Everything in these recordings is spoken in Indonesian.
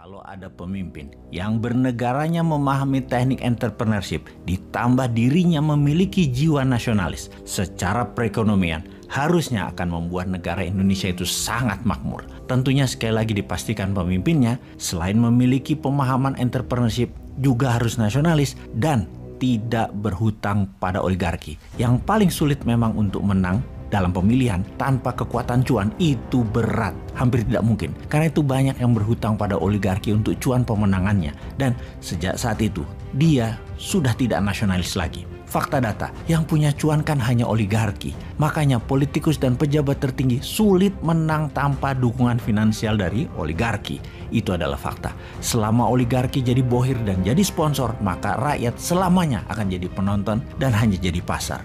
Kalau ada pemimpin yang bernegaranya memahami teknik entrepreneurship, ditambah dirinya memiliki jiwa nasionalis secara perekonomian, harusnya akan membuat negara Indonesia itu sangat makmur. Tentunya sekali lagi dipastikan pemimpinnya selain memiliki pemahaman entrepreneurship juga harus nasionalis dan tidak berhutang pada oligarki. Yang paling sulit memang untuk menang dalam pemilihan tanpa kekuatan cuan itu berat, hampir tidak mungkin. Karena itu banyak yang berhutang pada oligarki untuk cuan pemenangannya. Dan sejak saat itu, dia sudah tidak nasionalis lagi. Fakta data, yang punya cuan kan hanya oligarki. Makanya politikus dan pejabat tertinggi sulit menang tanpa dukungan finansial dari oligarki. Itu adalah fakta. Selama oligarki jadi bohir dan jadi sponsor, maka rakyat selamanya akan jadi penonton dan hanya jadi pasar.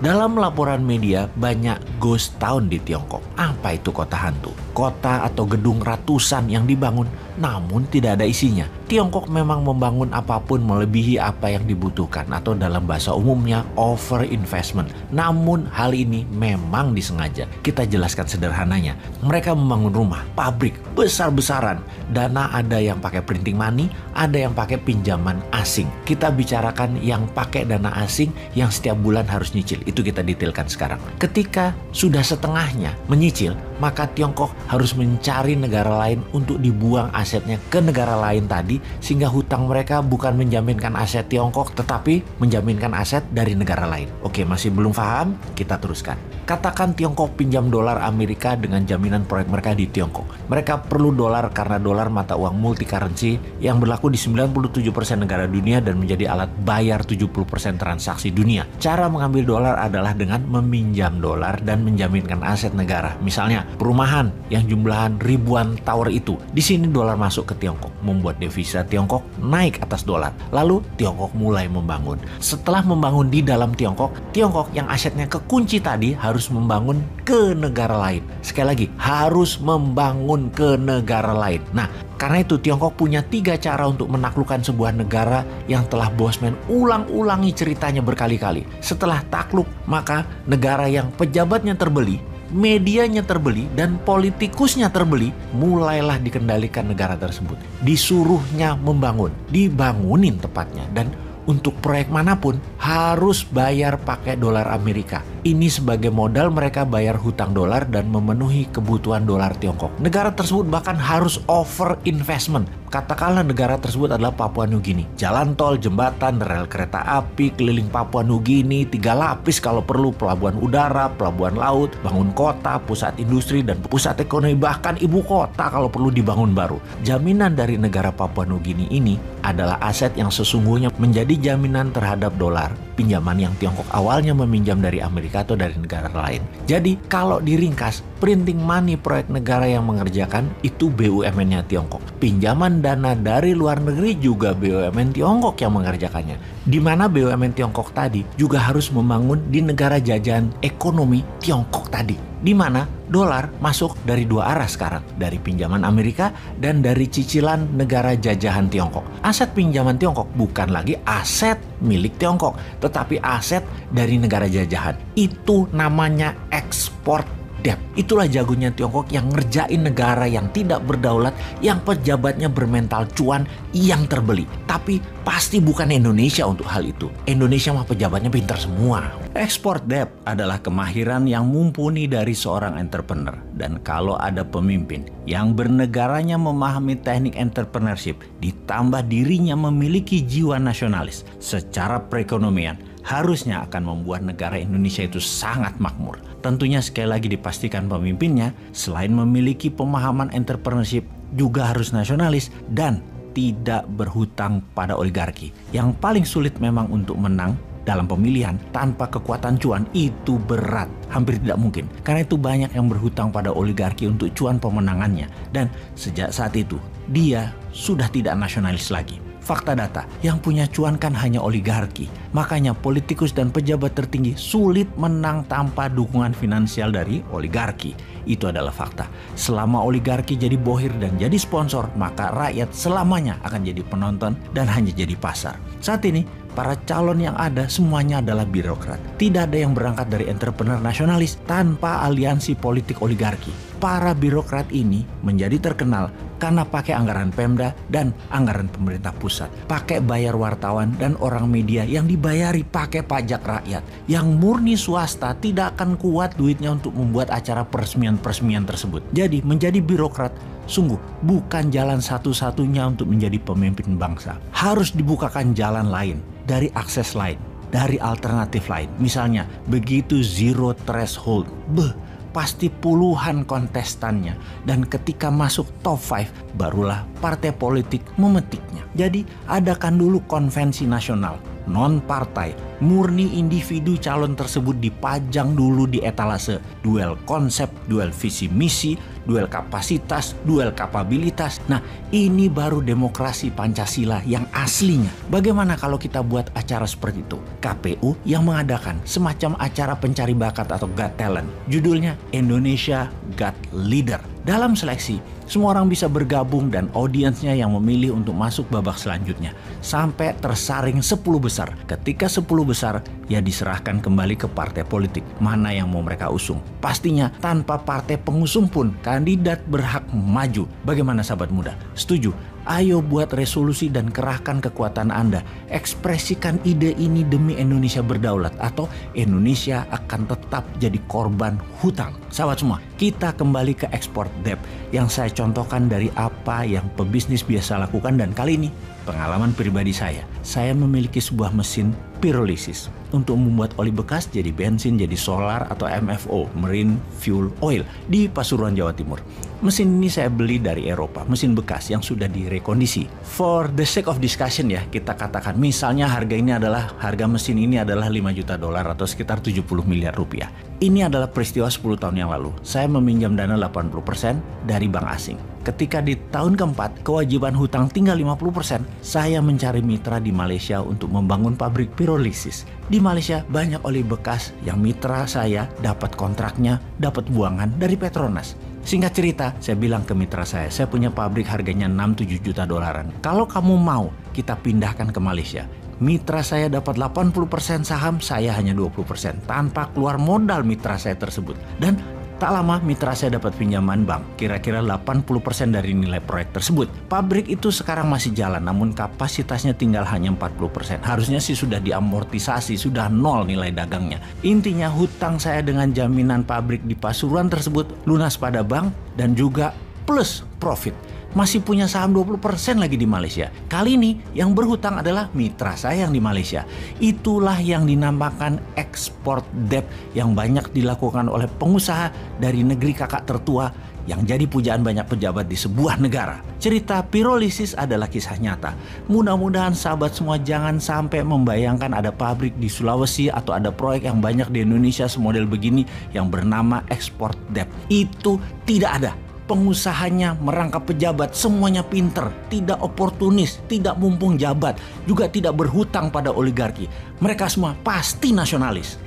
Dalam laporan media, banyak ghost town di Tiongkok. Apa itu kota hantu? Kota atau gedung ratusan yang dibangun, namun tidak ada isinya. Tiongkok memang membangun apapun melebihi apa yang dibutuhkan, atau dalam bahasa umumnya, over investment. Namun hal ini memang disengaja. Kita jelaskan sederhananya. Mereka membangun rumah, pabrik, besar-besaran. Dana ada yang pakai printing money, ada yang pakai pinjaman asing. Kita bicarakan yang pakai dana asing yang setiap bulan harus nyicil. Itu kita detailkan sekarang. Ketika sudah setengahnya menyicil, maka Tiongkok harus mencari negara lain untuk dibuang asetnya ke negara lain tadi, sehingga hutang mereka bukan menjaminkan aset Tiongkok, tetapi menjaminkan aset dari negara lain. Oke, masih belum paham? Kita teruskan. Katakan Tiongkok pinjam dolar Amerika dengan jaminan proyek mereka di Tiongkok. Mereka perlu dolar karena dolar mata uang multi currency yang berlaku di 97% negara dunia dan menjadi alat bayar 70% transaksi dunia. Cara mengambil dolar adalah dengan meminjam dolar dan menjaminkan aset negara. Misalnya, perumahan yang jumlahan ribuan tower itu. Di sini dolar masuk ke Tiongkok, membuat devisa Tiongkok naik atas dolar. Lalu Tiongkok mulai membangun. Setelah membangun di dalam Tiongkok, Tiongkok yang asetnya kekunci tadi harus membangun ke negara lain. Sekali lagi, harus membangun ke negara lain. Nah, karena itu Tiongkok punya 3 cara untuk menaklukkan sebuah negara yang telah Bosman ulang-ulangi ceritanya berkali-kali. Setelah takluk, maka negara yang pejabatnya terbeli, medianya terbeli, dan politikusnya terbeli, mulailah dikendalikan negara tersebut. Disuruhnya membangun, dibangunin tepatnya, dan untuk proyek manapun harus bayar pakai dolar Amerika. Ini sebagai modal mereka bayar hutang dolar dan memenuhi kebutuhan dolar Tiongkok. Negara tersebut bahkan harus over investment. Katakanlah negara tersebut adalah Papua Nugini. Jalan tol, jembatan, rel kereta api keliling Papua Nugini, 3 lapis kalau perlu, pelabuhan udara, pelabuhan laut, bangun kota, pusat industri, dan pusat ekonomi, bahkan ibu kota kalau perlu dibangun baru. Jaminan dari negara Papua Nugini ini adalah aset yang sesungguhnya menjadi jaminan terhadap dolar pinjaman yang Tiongkok awalnya meminjam dari Amerika atau dari negara lain. Jadi kalau diringkas, printing money proyek negara yang mengerjakan itu BUMN-nya Tiongkok. Pinjaman dana dari luar negeri juga BUMN Tiongkok yang mengerjakannya. Di mana BUMN Tiongkok tadi juga harus membangun di negara jajahan ekonomi Tiongkok tadi. Di mana dolar masuk dari 2 arah sekarang, dari pinjaman Amerika dan dari cicilan negara jajahan Tiongkok. Aset pinjaman Tiongkok bukan lagi aset milik Tiongkok, tetapi aset dari negara jajahan. Itu namanya ekspor debt. Itulah jagonya Tiongkok yang ngerjain negara yang tidak berdaulat, yang pejabatnya bermental cuan, yang terbeli. Tapi pasti bukan Indonesia untuk hal itu. Indonesia mah pejabatnya pintar semua. Export debt adalah kemahiran yang mumpuni dari seorang entrepreneur. Dan kalau ada pemimpin yang bernegaranya memahami teknik entrepreneurship, ditambah dirinya memiliki jiwa nasionalis secara perekonomian, harusnya akan membuat negara Indonesia itu sangat makmur. Tentunya sekali lagi dipastikan pemimpinnya selain memiliki pemahaman entrepreneurship juga harus nasionalis dan tidak berhutang pada oligarki. Yang paling sulit memang untuk menang dalam pemilihan tanpa kekuatan cuan itu berat, hampir tidak mungkin. Karena itu banyak yang berhutang pada oligarki untuk cuan pemenangannya. Dan sejak saat itu, dia sudah tidak nasionalis lagi. Fakta data, yang punya cuan kan hanya oligarki. Makanya politikus dan pejabat tertinggi sulit menang tanpa dukungan finansial dari oligarki. Itu adalah fakta. Selama oligarki jadi bohir dan jadi sponsor, maka rakyat selamanya akan jadi penonton dan hanya jadi pasar. Saat ini, para calon yang ada semuanya adalah birokrat. Tidak ada yang berangkat dari entrepreneur nasionalis tanpa aliansi politik oligarki. Para birokrat ini menjadi terkenal karena pakai anggaran Pemda dan anggaran pemerintah pusat. Pakai bayar wartawan dan orang media yang dibayari pakai pajak rakyat. Yang murni swasta tidak akan kuat duitnya untuk membuat acara peresmian-peresmian tersebut. Jadi menjadi birokrat sungguh bukan jalan satu-satunya untuk menjadi pemimpin bangsa. Harus dibukakan jalan lain, dari akses lain, dari alternatif lain. Misalnya begitu zero threshold, pasti puluhan kontestannya, dan ketika masuk top 5 barulah partai politik memetiknya. Jadi adakan dulu konvensi nasional, non partai, murni individu calon tersebut dipajang dulu di etalase, duel konsep, duel visi misi, duel kapasitas, duel kapabilitas. Nah, ini baru demokrasi Pancasila yang aslinya. Bagaimana kalau kita buat acara seperti itu? KPU yang mengadakan semacam acara pencari bakat atau Got Talent. Judulnya Indonesia Got Leader. Dalam seleksi, semua orang bisa bergabung dan audiensnya yang memilih untuk masuk babak selanjutnya. Sampai tersaring 10 besar. Ketika 10 besar, ya diserahkan kembali ke partai politik. Mana yang mau mereka usung. Pastinya tanpa partai pengusung pun, kandidat berhak maju. Bagaimana sahabat muda? Setuju? Ayo buat resolusi dan kerahkan kekuatan Anda. Ekspresikan ide ini demi Indonesia berdaulat atau Indonesia akan tetap jadi korban hutang. Sahabat semua, kita kembali ke ekspor debt yang saya contohkan dari apa yang pebisnis biasa lakukan, dan kali ini pengalaman pribadi saya. Saya memiliki sebuah mesin pirolisis untuk membuat oli bekas jadi bensin, jadi solar atau MFO, Marine Fuel Oil, di Pasuruan, Jawa Timur. Mesin ini saya beli dari Eropa, mesin bekas yang sudah direkondisi. For the sake of discussion ya, kita katakan misalnya harga mesin ini adalah 5 juta dolar atau sekitar 70 miliar rupiah. Ini adalah peristiwa 10 tahun yang lalu. Saya meminjam dana 80% dari bank asing. Ketika di tahun keempat, kewajiban hutang tinggal 50%, saya mencari mitra di Malaysia untuk membangun pabrik pirolisis. Di Malaysia banyak oli bekas yang mitra saya dapat kontraknya, dapat buangan dari Petronas. Singkat cerita, saya bilang ke mitra saya punya pabrik harganya 6-7 juta dolaran. Kalau kamu mau, kita pindahkan ke Malaysia. Mitra saya dapat 80% saham, saya hanya 20%. Tanpa keluar modal mitra saya tersebut. Dan tak lama mitra saya dapat pinjaman bank, kira-kira 80% dari nilai proyek tersebut. Pabrik itu sekarang masih jalan, namun kapasitasnya tinggal hanya 40%. Harusnya sih sudah diamortisasi, sudah nol nilai dagangnya. Intinya hutang saya dengan jaminan pabrik di Pasuruan tersebut lunas pada bank dan juga plus profit. Masih punya saham 20% lagi di Malaysia. Kali ini yang berhutang adalah mitra saya yang di Malaysia. Itulah yang dinamakan export debt yang banyak dilakukan oleh pengusaha dari negeri kakak tertua yang jadi pujaan banyak pejabat di sebuah negara. Cerita pirolisis adalah kisah nyata. Mudah-mudahan sahabat semua jangan sampai membayangkan ada pabrik di Sulawesi atau ada proyek yang banyak di Indonesia semodel begini yang bernama export debt. Itu tidak ada. Pengusahanya merangkap pejabat, semuanya pinter, tidak oportunis, tidak mumpung jabat, juga tidak berhutang pada oligarki. Mereka semua pasti nasionalis.